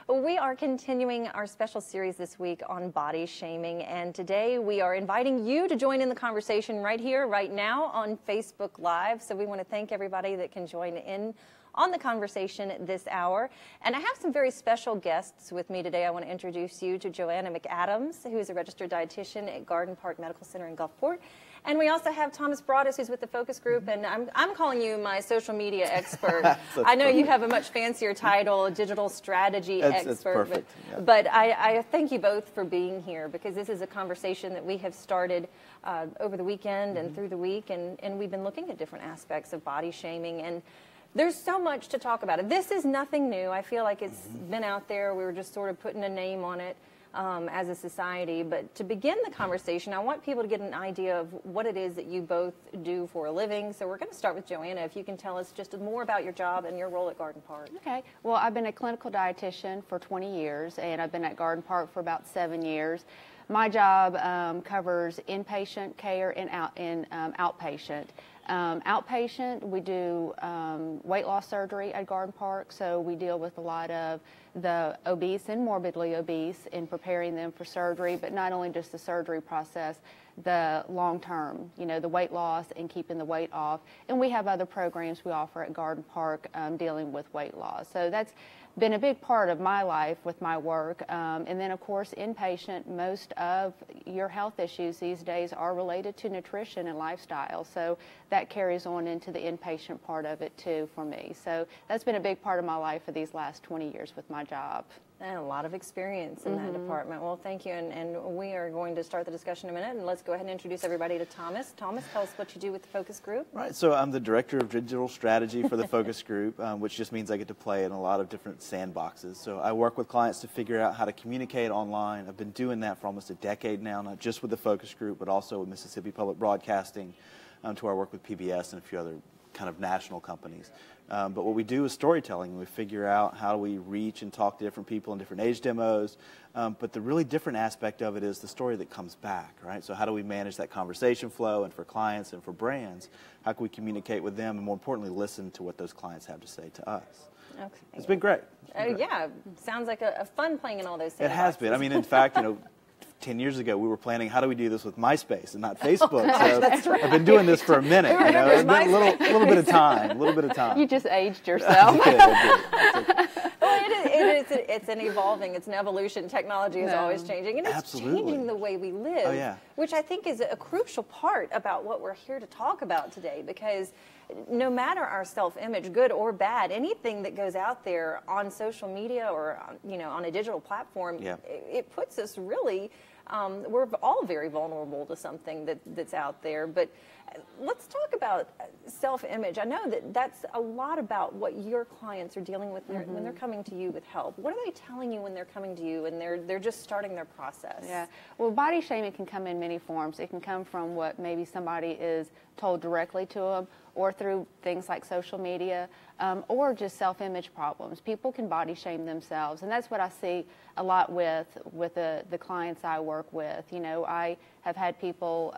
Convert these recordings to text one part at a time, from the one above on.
We are continuing our special series this week on body shaming, and today we are inviting you to join in the conversation right here, right now on Facebook Live. So we want to thank everybody that can join in on the conversation this hour. And I have some very special guests with me today. I want to introduce you to Joanna McAdams, who is a registered dietitian at Garden Park Medical Center in Gulfport. And we also have Thomas Broadus, who's with the focus group, and I'm calling you my social media expert. I know you have a much fancier title, digital strategy expert. It's perfect. But I thank you both for being here, because this is a conversation that we have started over the weekend and through the week, and we've been looking at different aspects of body shaming, and there's so much to talk about. This is nothing new. I feel like it's been out there. We were just sort of putting a name on it as a society. But to begin the conversation, I want people to get an idea of what it is that you both do for a living. So we're going to start with Joanna. If you can tell us just more about your job and your role at Garden Park. Okay. Well, I've been a clinical dietitian for 20 years, and I've been at Garden Park for about 7 years. My job covers inpatient care and outpatient. Outpatient, we do weight loss surgery at Garden Park, so we deal with a lot of the obese and morbidly obese in preparing them for surgery, but not only just the surgery process, the long-term, the weight loss and keeping the weight off. And we have other programs we offer at Garden Park dealing with weight loss. So that's been a big part of my life with my work. And then, of course, inpatient, most of your health issues these days are related to nutrition and lifestyle. So that carries on into the inpatient part of it, too, for me. So that's been a big part of my life for these last 20 years with my job. And a lot of experience in that department. Well, thank you. And we are going to start the discussion in a minute. And let's go ahead and introduce everybody to Thomas. Thomas, tell us what you do with the focus group. Right. So I'm the director of digital strategy for the focus group, which just means I get to play in a lot of different sandboxes. So I work with clients to figure out how to communicate online. I've been doing that for almost a decade now, not just with the focus group, but also with Mississippi Public Broadcasting, to where I work with PBS and a few other kind of national companies. But what we do is storytelling. We figure out how we reach and talk to different people in different age demos. But the really different aspect of it is the story that comes back, right? So how do we manage that conversation flow, and for clients and for brands, how can we communicate with them and, more importantly, listen to what those clients have to say to us? Okay. It's been great. Yeah, sounds like a fun playing in all those things. It has been. I mean, in fact, 10 years ago, we were planning how do we do this with MySpace and not Facebook. So that's right. I've been doing this for a minute. It's been a little bit of time. You just aged yourself. It's an evolving, it's an evolution. Technology is always changing, and it's changing the way we live, which I think is a crucial part about what we're here to talk about today, because no matter our self-image, good or bad, anything that goes out there on social media or on a digital platform, it puts us really, we're all very vulnerable to something that's out there. But let's talk about self-image. I know that's a lot about what your clients are dealing with when they're coming to you with help. What are they telling you when they're coming to you and they're just starting their process? Yeah. Well, body shaming can come in many forms. It can come from what maybe somebody is told directly to them, or through things like social media, or just self-image problems. People can body shame themselves, and that's what I see a lot with the clients I work with. I have had people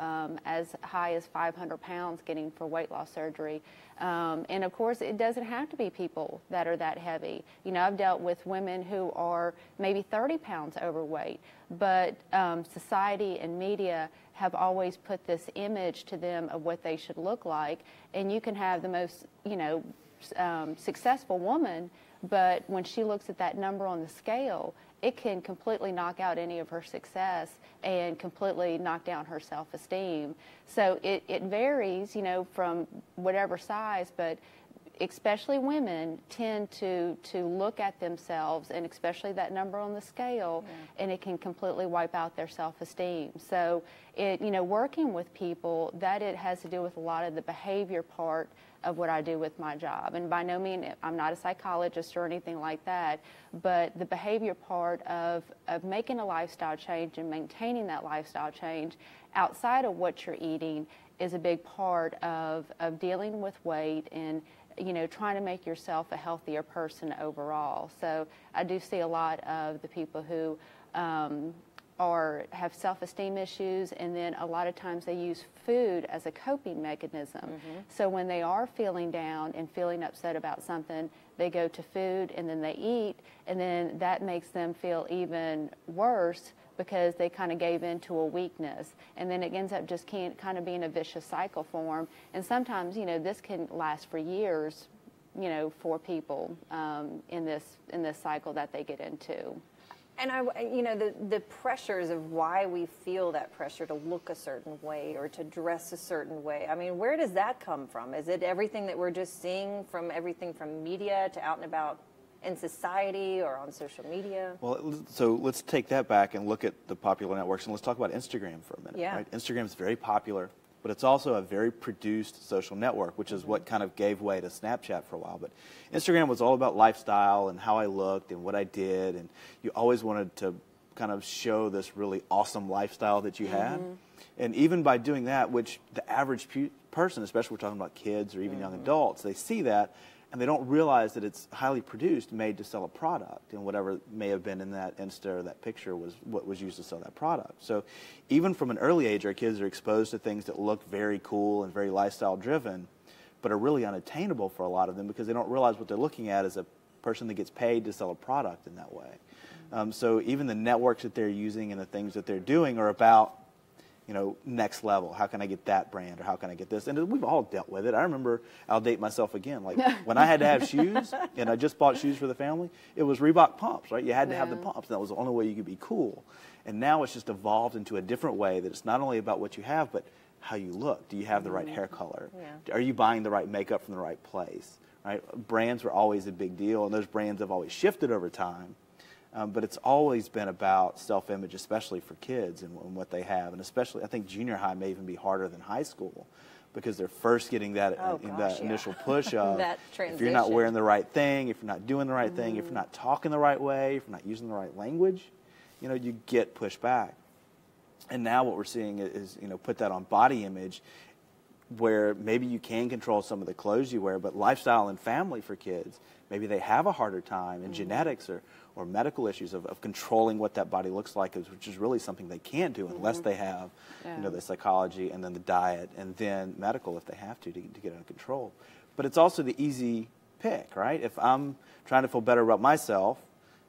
as high as 500 pounds getting for weight loss surgery. And of course, it doesn't have to be people that are that heavy. I've dealt with women who are maybe 30 pounds overweight, but society and media have always put this image to them of what they should look like. And you can have the most, successful woman, but when she looks at that number on the scale, it can completely knock out any of her success and completely knock down her self-esteem. So it varies, from whatever size, but especially women tend to look at themselves, and especially that number on the scale, and it can completely wipe out their self-esteem. So working with people, that it has to do with a lot of the behavior part of what I do with my job. And by no means, I'm not a psychologist or anything like that, but the behavior part of making a lifestyle change and maintaining that lifestyle change outside of what you're eating is a big part of dealing with weight and trying to make yourself a healthier person overall. So I do see a lot of the people who have self-esteem issues, and then a lot of times they use food as a coping mechanism. So when they are feeling down and feeling upset about something, they go to food and then they eat, and then that makes them feel even worse because they kind of gave into a weakness, and then it ends up just kind of being a vicious cycle for them. And sometimes, you know, this can last for years, you know, for people in this cycle that they get into. And you know, the pressures of why we feel that pressure to look a certain way or to dress a certain way. I mean, where does that come from? Is it everything that we're just seeing from everything from media to out and about in society or on social media? Well, so let's take that back and look at the popular networks, and let's talk about Instagram for a minute. Yeah. Right? Instagram is very popular, but it's also a very produced social network, which is what kind of gave way to Snapchat for a while. But Instagram was all about lifestyle and how I looked and what I did, and you always wanted to kind of show this really awesome lifestyle that you had. And even by doing that, which the average person, especially we're talking about kids or even young adults, they see that, and they don't realize that it's highly produced, made to sell a product, and whatever may have been in that Insta or that picture was what was used to sell that product. So even from an early age, our kids are exposed to things that look very cool and very lifestyle driven, but are really unattainable for a lot of them because they don't realize what they're looking at as a person that gets paid to sell a product in that way. So even the networks that they're using and the things that they're doing are about, you know, next level. How can I get that brand, or how can I get this? And we've all dealt with it. I remember, I'll date myself again, like when I had to have shoes, and I just bought shoes for the family, it was Reebok pumps, right? You had to have the pumps. That was the only way you could be cool. And now it's just evolved into a different way that it's not only about what you have, but how you look. Do you have the right hair color? Are you buying the right makeup from the right place? Right? Brands were always a big deal, and those brands have always shifted over time. But it's always been about self-image, especially for kids and what they have. And especially, I think junior high may even be harder than high school because they're first getting that, that initial push of that if you're not wearing the right thing, if you're not doing the right thing, if you're not talking the right way, if you're not using the right language, you know, you get pushed back. And now what we're seeing is, you know, put that on body image, where maybe you can control some of the clothes you wear, but lifestyle and family for kids, maybe they have a harder time in genetics or medical issues of controlling what that body looks like, which is really something they can't do unless they have, you know, the psychology and then the diet and then medical if they have to get under control. But it's also the easy pick, right? If I'm trying to feel better about myself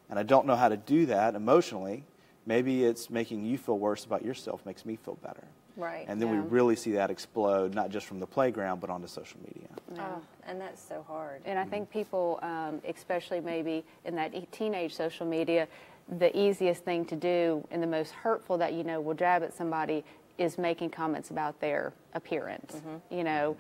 and I don't know how to do that emotionally, maybe it's making you feel worse about yourself makes me feel better. Right. And then we really see that explode, not just from the playground, but onto social media. Oh, and that's so hard. And I think people, especially maybe in that teenage social media, the easiest thing to do and the most hurtful that, you know, will jab at somebody is making comments about their appearance. You know,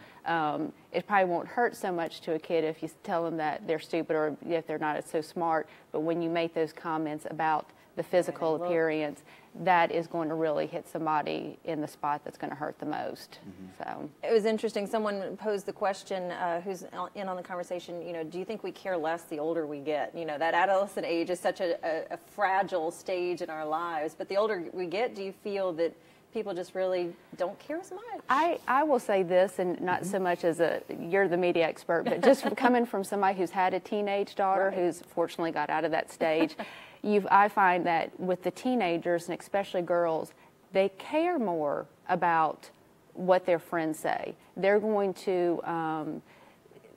it probably won't hurt so much to a kid if you tell them that they're stupid or if they're not so smart, but when you make those comments about the physical appearance, that is going to really hit somebody in the spot that's going to hurt the most. So it was interesting. Someone posed the question, who's in on the conversation, you know, do you think we care less the older we get? You know, that adolescent age is such a fragile stage in our lives, but the older we get, do you feel that people just really don't care as much? I will say this, and not so much as you're the media expert, but just from coming from somebody who's had a teenage daughter who's fortunately got out of that stage, I find that with the teenagers, and especially girls, they care more about what their friends say. They're going to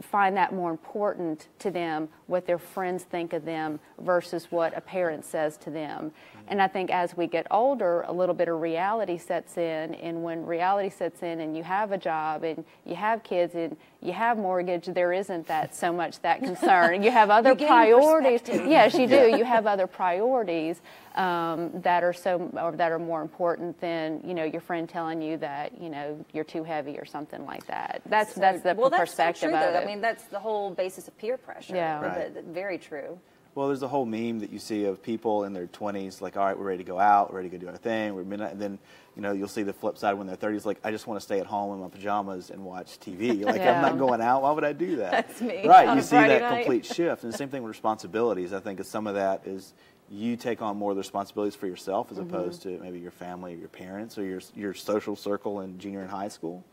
find that more important to them, what their friends think of them versus what a parent says to them. And I think as we get older, a little bit of reality sets in, and when reality sets in and you have a job and you have kids and you have mortgage, there isn't so much that concern. You have other priorities. Yes, you do. You have other priorities that are more important than, you know, your friend telling you that, you know, you're too heavy or something like that. That's the perspective so true, of it. I mean, that's the whole basis of peer pressure. Yeah. Very true. Well, there's a whole meme that you see of people in their 20s, like, all right, we're ready to go out, we're ready to go do our thing, we're midnight, and then, you know, you'll see the flip side when they're 30s, like, I just want to stay at home in my pajamas and watch TV. Like, I'm not going out. Why would I do that? That's me. Right. You see that complete shift. And the same thing with responsibilities. I think some of that is you take on more of the responsibilities for yourself as opposed to maybe your family or your parents or your social circle in junior and high school.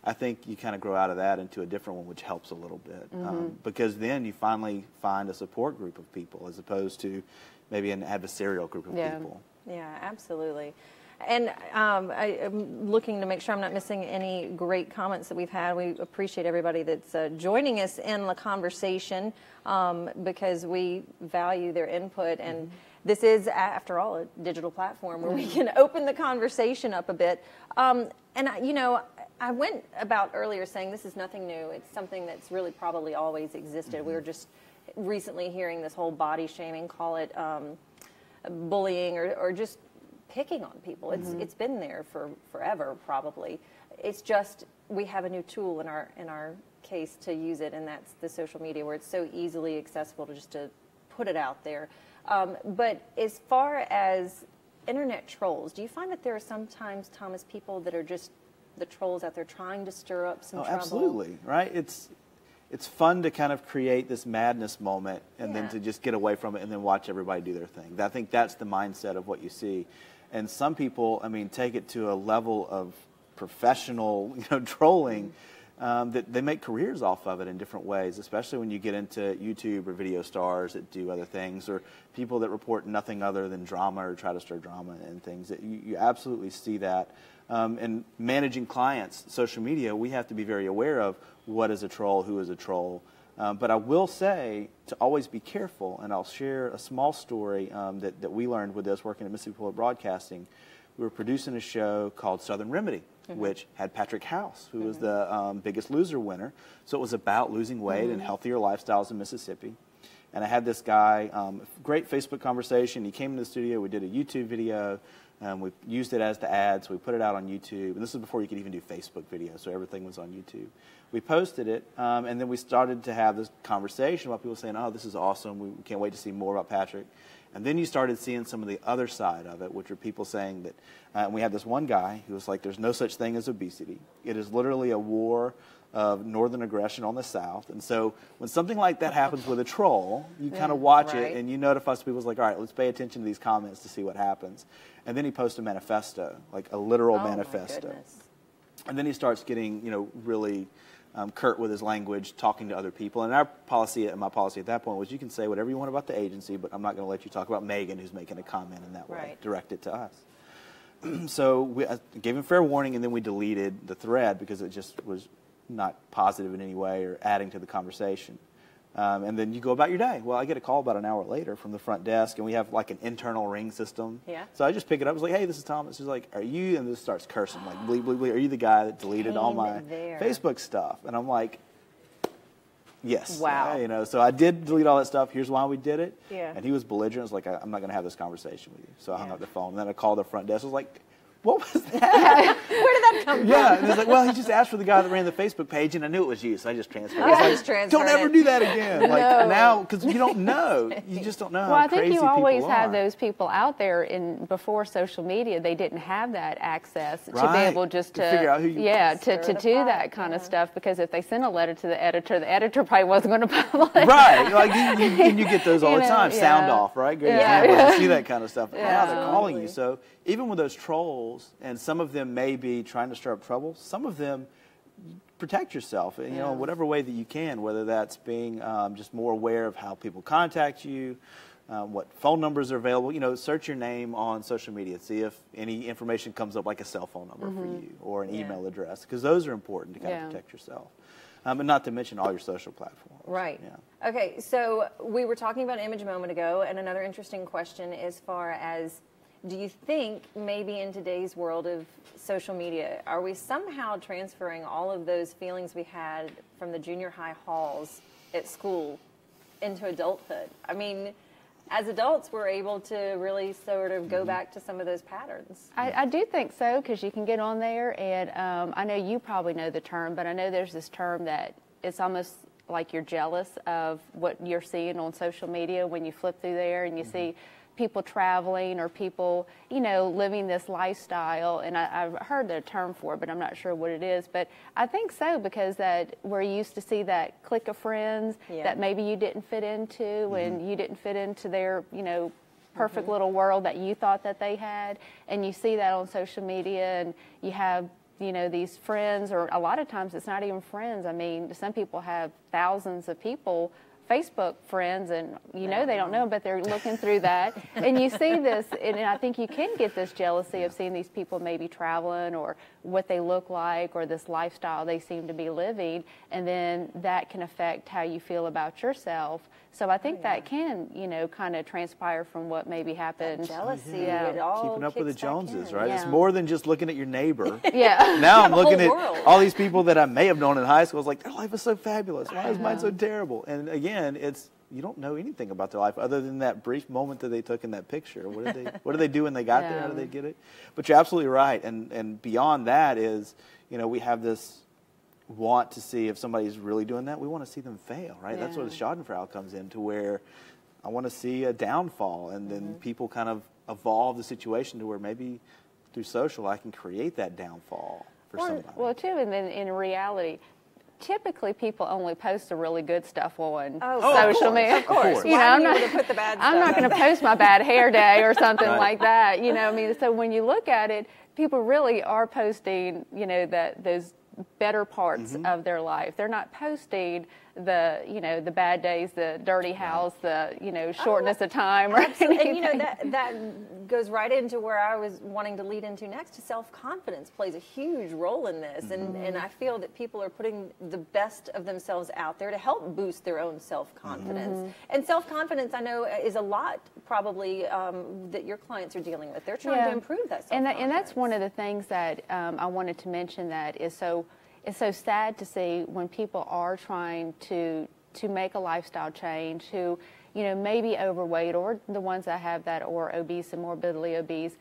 I think you kind of grow out of that into a different one, which helps a little bit. Because then you finally find a support group of people as opposed to maybe an adversarial group of people. Yeah, absolutely. And I'm looking to make sure I'm not missing any great comments that we've had. We appreciate everybody that's joining us in the conversation because we value their input. And this is, after all, a digital platform where we can open the conversation up a bit. You know, I went about earlier saying this is nothing new. It's something that's really probably always existed. We were just recently hearing this whole body shaming, call it bullying or just picking on people. It's been there for forever, probably. It's just we have a new tool in our case to use it, and that's the social media, where it's so easily accessible to put it out there. But as far as internet trolls, do you find that there are sometimes, Thomas, people that are just the trolls out there trying to stir up some trouble? Absolutely, right? It's fun to kind of create this madness moment and then to just get away from it and then watch everybody do their thing. I think that's the mindset of what you see. And some people, I mean, take it to a level of professional, trolling that they make careers off of it in different ways, especially when you get into YouTube or video stars that do other things, or people that report nothing other than drama or try to stir drama and things. You absolutely see that. And managing clients, social media, we have to be very aware of what is a troll, who is a troll. But I will say to always be careful, and I'll share a small story that we learned with this working at Mississippi Public Broadcasting. We were producing a show called Southern Remedy, which had Patrick House, who was the Biggest Loser winner. So it was about losing weight and healthier lifestyles in Mississippi. And I had this guy, great Facebook conversation. He came into the studio. We did a YouTube video. We used it as the ads. We put it out on YouTube. And this is before you could even do Facebook videos, so everything was on YouTube. We posted it, and then we started to have this conversation about people saying, oh, this is awesome. We can't wait to see more about Patrick. And then you started seeing some of the other side of it, which are people saying that, and we had this one guy who was like, there's no such thing as obesity. It is literally a war of northern aggression on the South. And so when something like that happens with a troll, you kind of watch it and you notify people, like, all right, let's pay attention to these comments to see what happens. And then he posts a manifesto, like a literal manifesto. And then he starts getting, really curt with his language, talking to other people. And my policy at that point was, you can say whatever you want about the agency, but I'm not going to let you talk about Megan, who's making a comment in that way. Direct it to us. So I gave him fair warning, and then we deleted the thread because it just was not positive in any way or adding to the conversation. And then you go about your day. Well, I get a call about an hour later from the front desk, and we have like an internal ring system. So I just pick it up. I was like, hey, this is Thomas. He's like, are you? And this starts cursing, like, bleep, bleep, bleep. Are you the guy that deleted all my Facebook stuff? And I'm like, yes. Wow. So I did delete all that stuff. Here's why we did it. And he was belligerent. I was like, I'm not going to have this conversation with you. So I hung up the phone. And then I called the front desk. I was like, what was that? Where did that come from? And it's like, well, he just asked for the guy that ran the Facebook page, and I knew it was you, so I just transferred it. Don't ever do that again. Like now, because you don't know. You just don't know how crazy people are. Well, I think you always have those people out there. Before social media, they didn't have that access to be able just to figure out who you to do that kind of stuff. Because if they sent a letter to the editor probably wasn't going to publish. Right. Like you get those all the time. Sound off, right? Great example. You see that kind of stuff. Now they're calling you. So even with those trolls, and some of them may be trying to stir up trouble, some of them protect yourself, in whatever way that you can, whether that's being just more aware of how people contact you, what phone numbers are available. Search your name on social media, see if any information comes up, like a cell phone number for you or an email address, because those are important to kind of protect yourself. And not to mention all your social platforms. Right. Okay, so we were talking about image a moment ago, and another interesting question as far as, do you think maybe in today's world of social media, are we somehow transferring all of those feelings we had from the junior high halls at school into adulthood? I mean, as adults, we're able to really sort of go back to some of those patterns. I do think so, because you can get on there, and I know you probably know the term, but I know there's this term that it's almost like you're jealous of what you're seeing on social media when you flip through there and you see people traveling or people, living this lifestyle. And I've heard the term for it, but I'm not sure what it is. But I think so, because that where you used to see that clique of friends that maybe you didn't fit into, and you didn't fit into their, perfect little world that you thought that they had. And you see that on social media, and you have, these friends, or a lot of times it's not even friends. I mean, some people have thousands of people Facebook friends, and you know they don't know, but they're looking through that, and you see this, and I think you can get this jealousy of seeing these people maybe traveling or what they look like or this lifestyle they seem to be living, and then that can affect how you feel about yourself. So I think that can, you know, kind of transpire from what maybe happened. That jealousy, it all keeping up with the Joneses, right? Yeah. It's more than just looking at your neighbor. Yeah. Now I'm looking at world. all these people that I may have known in high school. I was like, their life is so fabulous. Why is mine so terrible? And again, it's, you don't know anything about their life other than that brief moment that they took in that picture. What did they do when they got there? How did they get it? But you're absolutely right. And beyond that is, you know, we have this want to see if somebody's really doing that. We want to see them fail, right? That's where the Schadenfreude comes in, to where I want to see a downfall, and then people kind of evolve the situation to where maybe through social I can create that downfall for somebody. Well, too, and then in reality, typically people only post the really good stuff on social media. Of course. You know, I'm not going to put the bad stuff. I'm not going to post my bad hair day or something like that. You know, I mean, so when you look at it, people really are posting, you know, those better parts of their life. They're not posting the, you know, the bad days, the dirty house, the, you know, shortness of time or anything. And, you know, that goes right into where I was wanting to lead into next. Self-confidence plays a huge role in this. And I feel that people are putting the best of themselves out there to help boost their own self-confidence. And self-confidence, I know, is a lot probably that your clients are dealing with. They're trying to improve that self-confidence. And that's one of the things that I wanted to mention, that is so, it's so sad to see when people are trying to make a lifestyle change, who, you know, may be overweight, or the ones that have that, or obese and morbidly obese,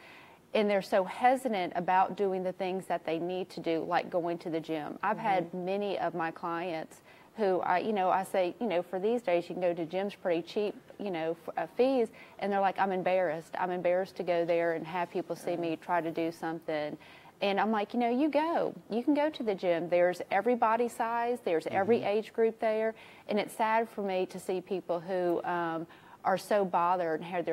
and they're so hesitant about doing the things that they need to do, like going to the gym. I've had many of my clients who I say, you know, for these days you can go to gyms pretty cheap, you know, fees, and they're like, I'm embarrassed to go there and have people see me try to do something. And I'm like, you know, you can go to the gym. There's every body size, there's every age group there. And it's sad for me to see people who are so bothered and have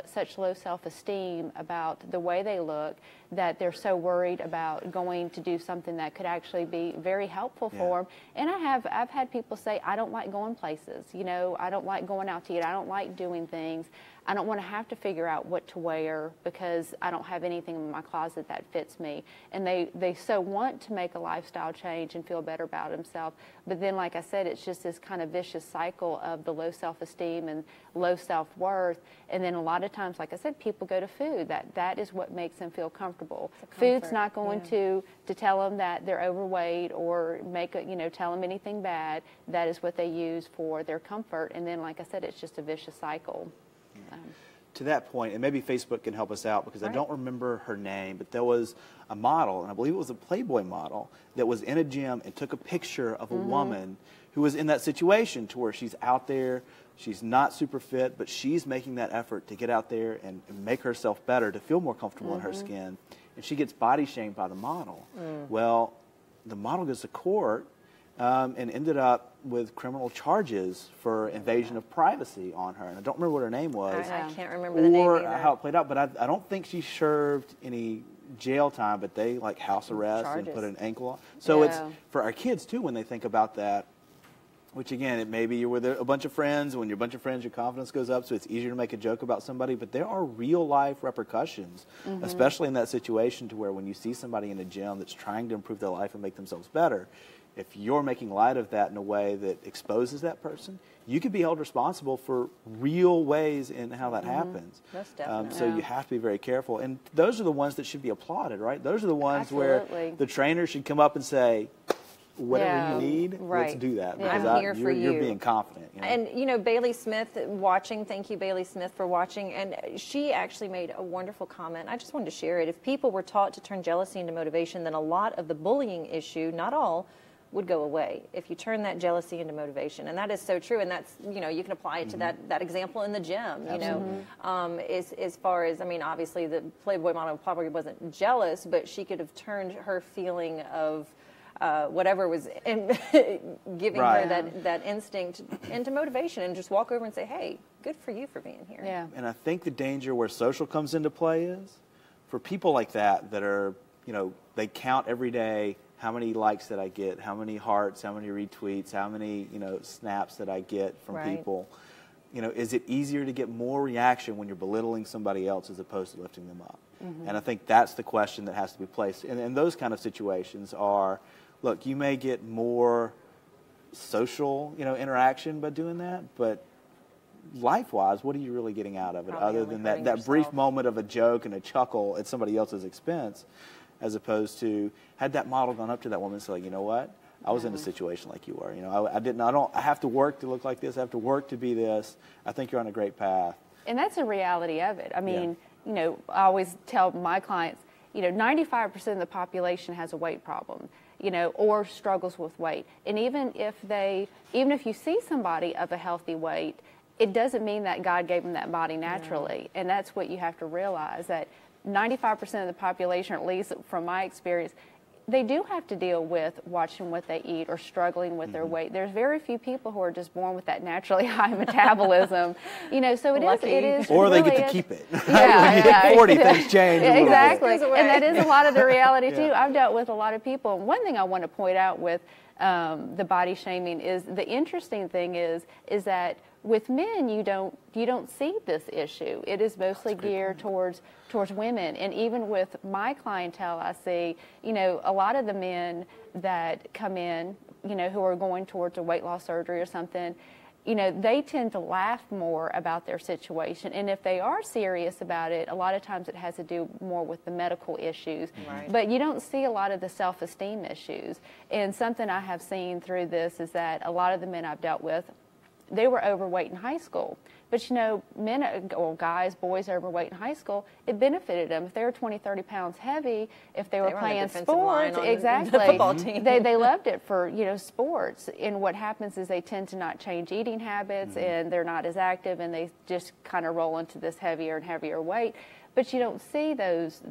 such low self-esteem about the way they look, that they're so worried about going to do something that could actually be very helpful for them. And I've had people say, I don't like going places. You know, I don't like going out to eat. I don't like doing things. I don't want to have to figure out what to wear because I don't have anything in my closet that fits me. And they so want to make a lifestyle change and feel better about themselves. But then, like I said, it's just this kind of vicious cycle of the low self-esteem and low self-worth. And then a lot of times, like I said, people go to food. That is what makes them feel comfortable. Food's not going to tell them that they're overweight or tell them anything bad. That is what they use for their comfort. And then, like I said, it's just a vicious cycle. To that point, and maybe Facebook can help us out, because I don't remember her name, but there was a model, and I believe it was a Playboy model, that was in a gym and took a picture of a woman who was in that situation, to where she's out there, she's not super fit, but she's making that effort to get out there and make herself better, to feel more comfortable in her skin, and she gets body shamed by the model. Well, the model goes to court and ended up with criminal charges for invasion of privacy on her. And I don't remember what her name was. I can't remember the name either. Or how it played out, but I don't think she served any jail time, but they like house arrest and put an ankle on. So it's for our kids too, when they think about that, which again, it maybe you're with a bunch of friends. When you're a bunch of friends, your confidence goes up, so it's easier to make a joke about somebody. But there are real life repercussions, especially in that situation, to where when you see somebody in a gym that's trying to improve their life and make themselves better, if you're making light of that in a way that exposes that person, you could be held responsible for real ways in how that happens. Most definitely. So you have to be very careful. And those are the ones that should be applauded, right? Those are the ones where the trainer should come up and say, whatever you need, let's do that. Because I'm here for you. You're being confident. You know? And, you know, Bailey Smith watching, thank you, Bailey Smith, for watching. And she actually made a wonderful comment. I just wanted to share it. If people were taught to turn jealousy into motivation, then a lot of the bullying issue, not all, would go away if you turn that jealousy into motivation. And that is so true. And that's, you know, you can apply it to that example in the gym, you know, as far as, I mean, obviously the Playboy model probably wasn't jealous, but she could have turned her feeling of whatever was giving her that instinct into motivation, and just walk over and say, hey, good for you for being here. Yeah. And I think the danger where social comes into play is for people like that are, you know, they count every day how many likes that I get, how many hearts, how many retweets, how many, you know, snaps that I get from people. You know, is it easier to get more reaction when you're belittling somebody else as opposed to lifting them up? And I think that's the question that has to be placed. And those kind of situations are, look, you may get more social, you know, interaction by doing that, but life-wise, what are you really getting out of it other than that brief moment of a joke and a chuckle at somebody else's expense, as opposed to, had that model gone up to that woman and said, like, you know what, I was in a situation like you were. You know, I have to work to look like this. I have to work to be this. I think you're on a great path. And that's a reality of it. I mean, you know, I always tell my clients, you know, 95% of the population has a weight problem, you know, or struggles with weight. And even if you see somebody of a healthy weight, it doesn't mean that God gave them that body naturally. And that's what you have to realize, that 95% of the population, at least from my experience, they do have to deal with watching what they eat or struggling with their weight. There's very few people who are just born with that naturally high metabolism, you know. So it is, or really they get to keep it. Yeah, when you hit 40, things change. Exactly, and that is a lot of the reality too. I've dealt with a lot of people. And one thing I want to point out with the body shaming is, the interesting thing is that with men, you don't see this issue. It is mostly geared towards women. And even with my clientele, I see, you know, a lot of the men that come in, you know, who are going towards a weight loss surgery or something, you know, they tend to laugh more about their situation. And if they are serious about it, a lot of times it has to do more with the medical issues. But you don't see a lot of the self-esteem issues. And something I have seen through this is that a lot of the men I've dealt with, they were overweight in high school. But, you know, men or guys, boys overweight in high school, it benefited them. If they were 20, 30 pounds heavy, if they were playing sports, exactly, the football team. they loved it for, you know, sports. And what happens is they tend to not change eating habits, and they're not as active, and they just kind of roll into this heavier and heavier weight. But you don't see those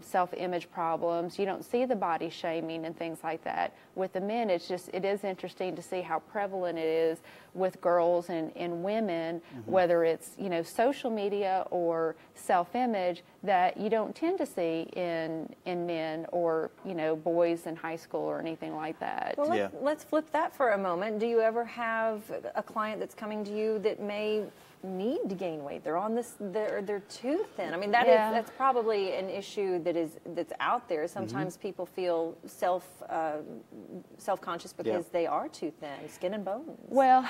self-image problems. You don't see the body shaming and things like that. With the men, it is interesting to see how prevalent it is with girls and women, whether it's, you know, social media or self-image, that you don't tend to see in men or, you know, boys in high school or anything like that. Well, let's flip that for a moment. Do you ever have a client that's coming to you that may need to gain weight? They're on this, they're too thin. I mean, that's probably an issue that's out there. Sometimes people feel self-conscious because they are too thin, skin and bones. Well,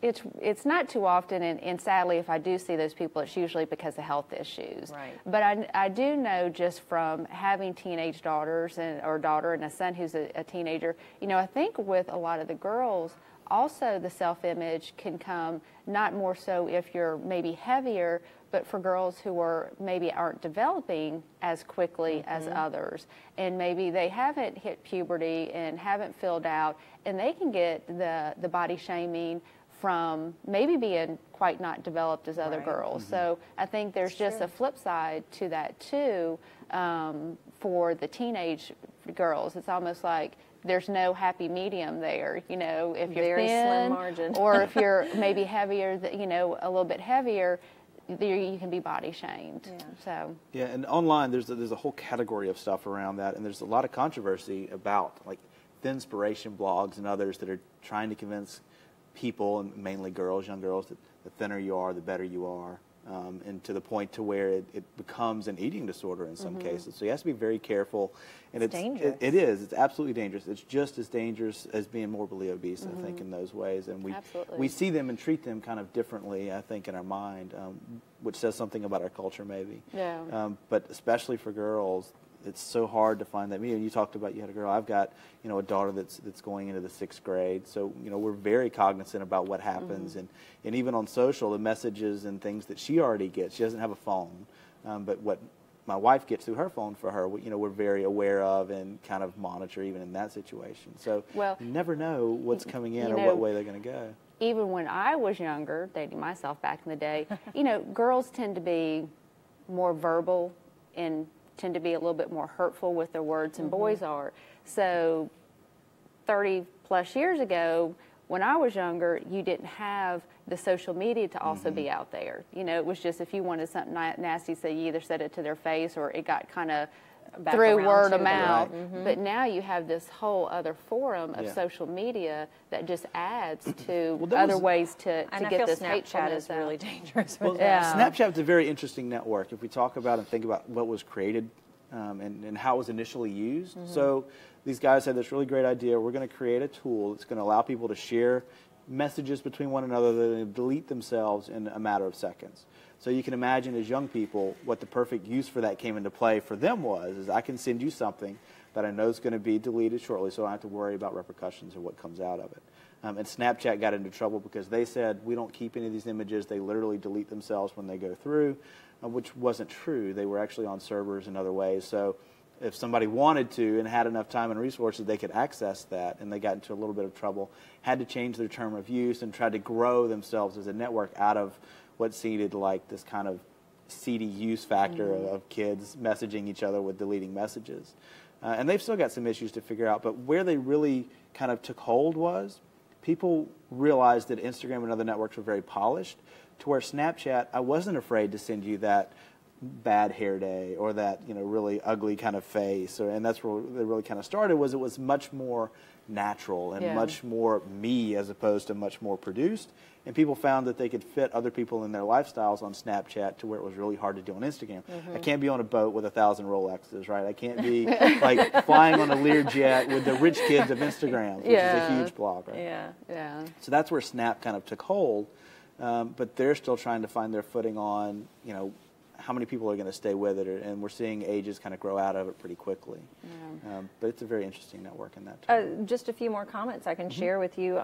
it's not too often, and sadly, if I do see those people, it's usually because of health issues. But I do know, just from having teenage daughters or a daughter and a son who's a teenager, you know, I think with a lot of the girls, also the self-image can come not more so if you're maybe heavier, but for girls who aren't developing as quickly as others, and maybe they haven't hit puberty and haven't filled out, and they can get the body shaming from maybe being quite not developed as other girls. So I think there's just a flip side to that too, for the teenage girls. It's almost like there's no happy medium there, you know. If you're very thin, slim margin, or if you're maybe heavier, you know, a little bit heavier, you can be body shamed. So and online there's a whole category of stuff around that, and there's a lot of controversy about, like, Thinspiration blogs and others that are trying to convince people, and mainly girls, young girls, that the thinner you are, the better you are. And to the point to where it becomes an eating disorder in some cases. So you have to be very careful. And it's dangerous. It is. It's absolutely dangerous. It's just as dangerous as being morbidly obese, I think, in those ways. And we see them and treat them kind of differently, I think, in our mind, which says something about our culture maybe. But especially for girls, it's so hard to find that medium. You talked about you had a girl. I've got, you know, a daughter that's going into the 6th grade. So, you know, we're very cognizant about what happens. And even on social, the messages and things that she already gets. She doesn't have a phone. But what my wife gets through her phone for her, you know, we're very aware of and kind of monitor even in that situation. So you never know what's coming in or what way they're going to go. Even when I was younger, dating myself back in the day, you know, girls tend to be more verbal and tend to be a little bit more hurtful with their words than boys are. So 30 plus years ago, when I was younger, you didn't have the social media to also be out there. You know, it was just, if you wanted something nasty to say, you either said it to their face or it got kind of through word of mouth. But now you have this whole other forum of social media that just adds to other ways to get this hatefulness is really dangerous. Well, Snapchat's a very interesting network if we talk about and think about what was created and how it was initially used. So these guys had this really great idea. We're going to create a tool that's going to allow people to share messages between one another that they delete themselves in a matter of seconds. So you can imagine as young people what the perfect use for that came into play for them is I can send you something that I know is going to be deleted shortly, so I don't have to worry about repercussions or what comes out of it. And Snapchat got into trouble because they said, we don't keep any of these images. They literally delete themselves when they go through, which wasn't true. They were actually on servers in other ways. So if somebody wanted to and had enough time and resources, they could access that, and they got into a little bit of trouble, had to change their term of use and tried to grow themselves as a network out of what seemed like this kind of seedy use factor of kids messaging each other with deleting messages. And they've still got some issues to figure out, but where they really kind of took hold was people realized that Instagram and other networks were very polished, to where Snapchat, I wasn't afraid to send you that bad hair day or that really ugly kind of face, and that's where they really kind of started. It was much more natural and much more me as opposed to much more produced, and people found that they could fit other people in their lifestyles on Snapchat to where it was really hard to do on Instagram. I can't be on a boat with 1,000 Rolexes, right? I can't be like flying on a Learjet with the rich kids of Instagram, which is a huge blog, right? So that's where Snap kind of took hold, but they're still trying to find their footing on how many people are going to stay with it, and we're seeing ages kind of grow out of it pretty quickly. But it's a very interesting network in that term. Just a few more comments I can share with you.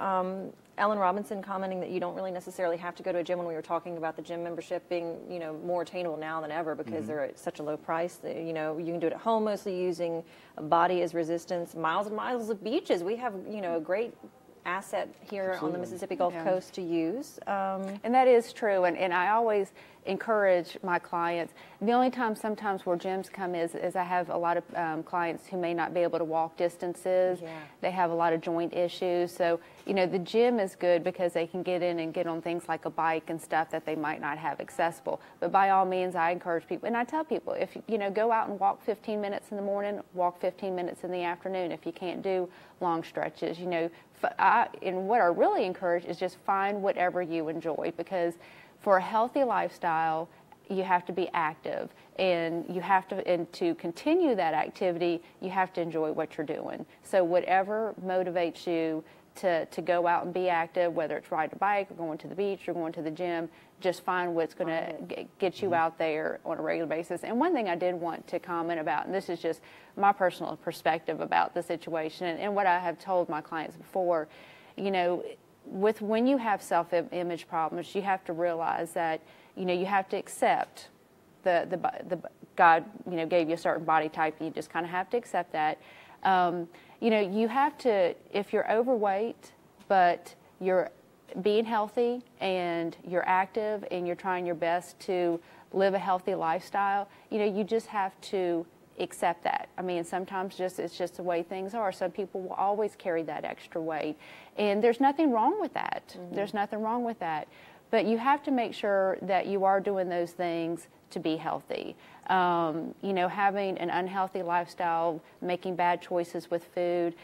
Ellen Robinson commenting that you don't really necessarily have to go to a gym, when we were talking about the gym membership being more attainable now than ever because they're at such a low price. You can do it at home, mostly using a body as resistance. Miles and miles of beaches. We have a great asset here on the Mississippi Gulf Coast to use. And that is true, and I always encourage my clients. The only time sometimes where gyms come is I have a lot of clients who may not be able to walk distances. They have a lot of joint issues, so the gym is good because they can get in and get on things like a bike and stuff that they might not have accessible. But by all means, I encourage people, and I tell people, if go out and walk 15 minutes in the morning, walk 15 minutes in the afternoon. If you can't do long stretches, and what I really encourage is just find whatever you enjoy, because for a healthy lifestyle, you have to be active, and to continue that activity, you have to enjoy what you're doing. So whatever motivates you to go out and be active, whether it's riding a bike or going to the beach or going to the gym, just find what's going to get you out there on a regular basis. And one thing I did want to comment about, and this is just my personal perspective about the situation and what I have told my clients before, when you have self-image problems, you have to realize that you have to accept the God gave you a certain body type, and you just kind of have to accept that. You have to, if you're overweight but you're being healthy and you're active and you're trying your best to live a healthy lifestyle, you just have to accept that. I mean, sometimes it's just the way things are. Some people will always carry that extra weight, and there's nothing wrong with that. There's nothing wrong with that. But you have to make sure that you are doing those things to be healthy. Having an unhealthy lifestyle, making bad choices with food.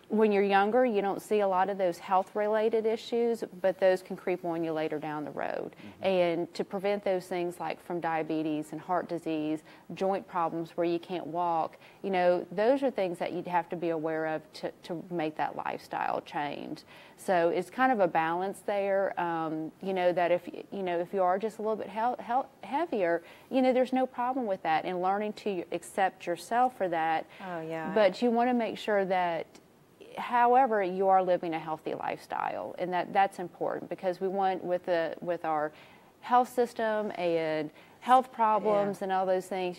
When you're younger, you don't see a lot of those health-related issues, but those can creep on you later down the road. And to prevent those things like from diabetes and heart disease, joint problems where you can't walk, those are things that you'd have to be aware of to make that lifestyle change. So it's kind of a balance there, that if you are just a little bit heavier, there's no problem with that, and learning to accept yourself for that. But you want to make sure that however you are living a healthy lifestyle, and that's important, because we want with our health system and health problems and all those things,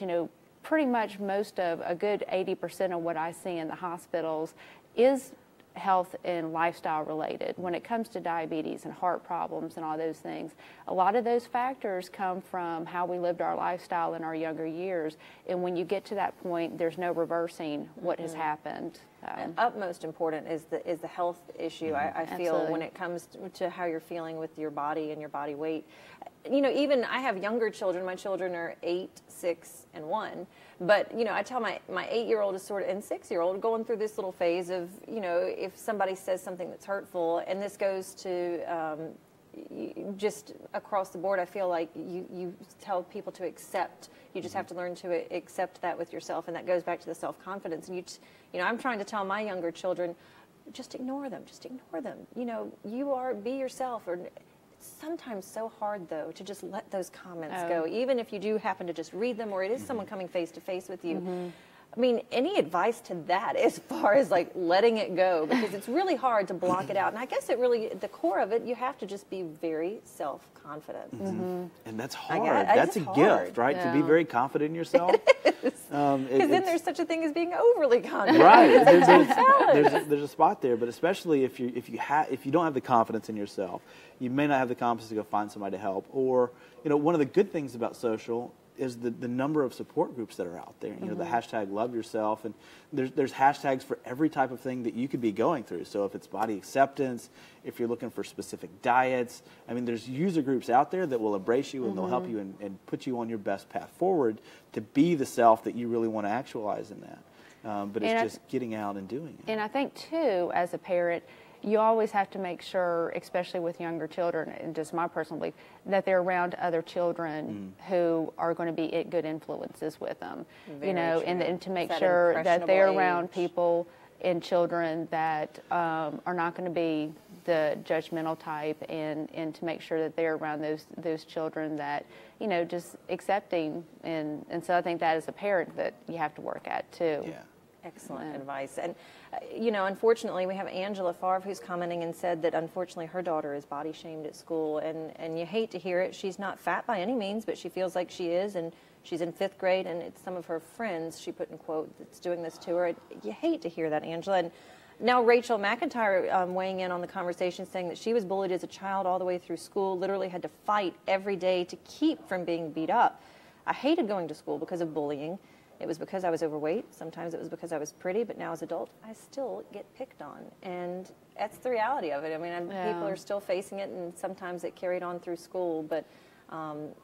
pretty much most of a good 80% of what I see in the hospitals is health and lifestyle related. When it comes to diabetes and heart problems and all those things, a lot of those factors come from how we lived our lifestyle in our younger years, and when you get to that point, there's no reversing what has happened. Utmost important is the health issue. I feel when it comes to how you're feeling with your body and your body weight. You know, even I have younger children. My children are 8, 6, and 1. But, you know, I tell my 8-year-old is sort of, and 6-year-old going through this little phase of, you know, if somebody says something that's hurtful, and this goes to just across the board, I feel like you tell people to accept. You just have to learn to accept that with yourself, and that goes back to the self-confidence. And you know, I'm trying to tell my younger children, just ignore them. Just ignore them. You know, be yourself. Or it's sometimes so hard though to just let those comments go, even if you do happen to just read them, or it is someone coming face to face with you. I mean, any advice to that as far as like letting it go? Because it's really hard to block it out. And I guess it really, the core of it, you have to just be very self-confident. And that's hard. That's a gift, right? Yeah. To be very confident in yourself. Because then there's such a thing as being overly confident. Right. There's a spot there, but especially if you don't have the confidence in yourself, you may not have the confidence to go find somebody to help. Or, you know, one of the good things about social is the number of support groups that are out there. You know, the hashtag Love Yourself, and there's hashtags for every type of thing that you could be going through. So if it's body acceptance, if you're looking for specific diets, I mean, there's user groups out there that will embrace you and they'll help you and put you on your best path forward to be the self that you really want to actualize in that. But it's just getting out and doing it. And I think too, as a parent, you always have to make sure, especially with younger children, and just my personal belief, that they're around other children who are going to be good influences with them. You know, and to make sure that they're around people and children that are not going to be the judgmental type, and to make sure that they're around those children that, you know, just accepting. And so I think that as a parent that you have to work at too. Yeah. Excellent advice. And, you know, unfortunately, we have Angela Favre who's commenting and said that, unfortunately, her daughter is body shamed at school. And you hate to hear it. She's not fat by any means, but she feels like she is. And she's in 5th grade, and it's some of her friends, she put in quote, that's doing this to her. You hate to hear that, Angela. And now Rachel McIntyre weighing in on the conversation, saying that she was bullied as a child all the way through school, literally had to fight every day to keep from being beat up. I hated going to school because of bullying. It was because I was overweight. Sometimes it was because I was pretty, but now as an adult, I still get picked on. And that's the reality of it. I mean, people are still facing it, and sometimes it carried on through school. But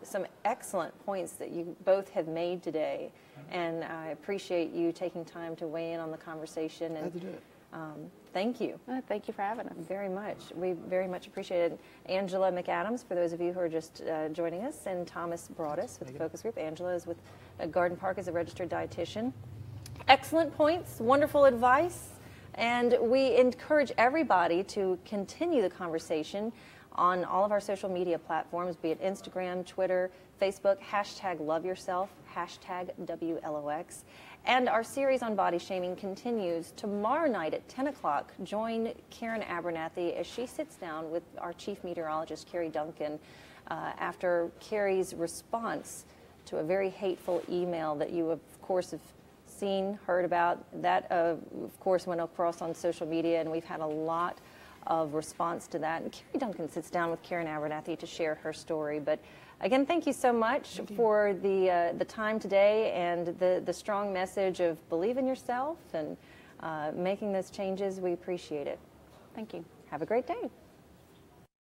some excellent points that you both have made today. And I appreciate you taking time to weigh in on the conversation. And glad to do it. Thank you. Thank you for having us. Very much. We very much appreciate it. Angela McAdams, for those of you who are just joining us, and Thomas Broadus with the focus group. Angela is with Garden Park as a registered dietitian. Excellent points, wonderful advice, and we encourage everybody to continue the conversation on all of our social media platforms, be it Instagram, Twitter, Facebook, hashtag Love Yourself, hashtag WLOX. And our series on body shaming continues tomorrow night at 10 o'clock. Join Karen Abernathy as she sits down with our chief meteorologist, Carrie Duncan, after Carrie's response to a very hateful email that you, of course, have seen, heard about. That, of course, went across on social media, and we've had a lot of response to that. And Carrie Duncan sits down with Karen Abernathy to share her story. But again, thank you so much for the time today and the strong message of believe in yourself and making those changes. We appreciate it. Thank you. Have a great day.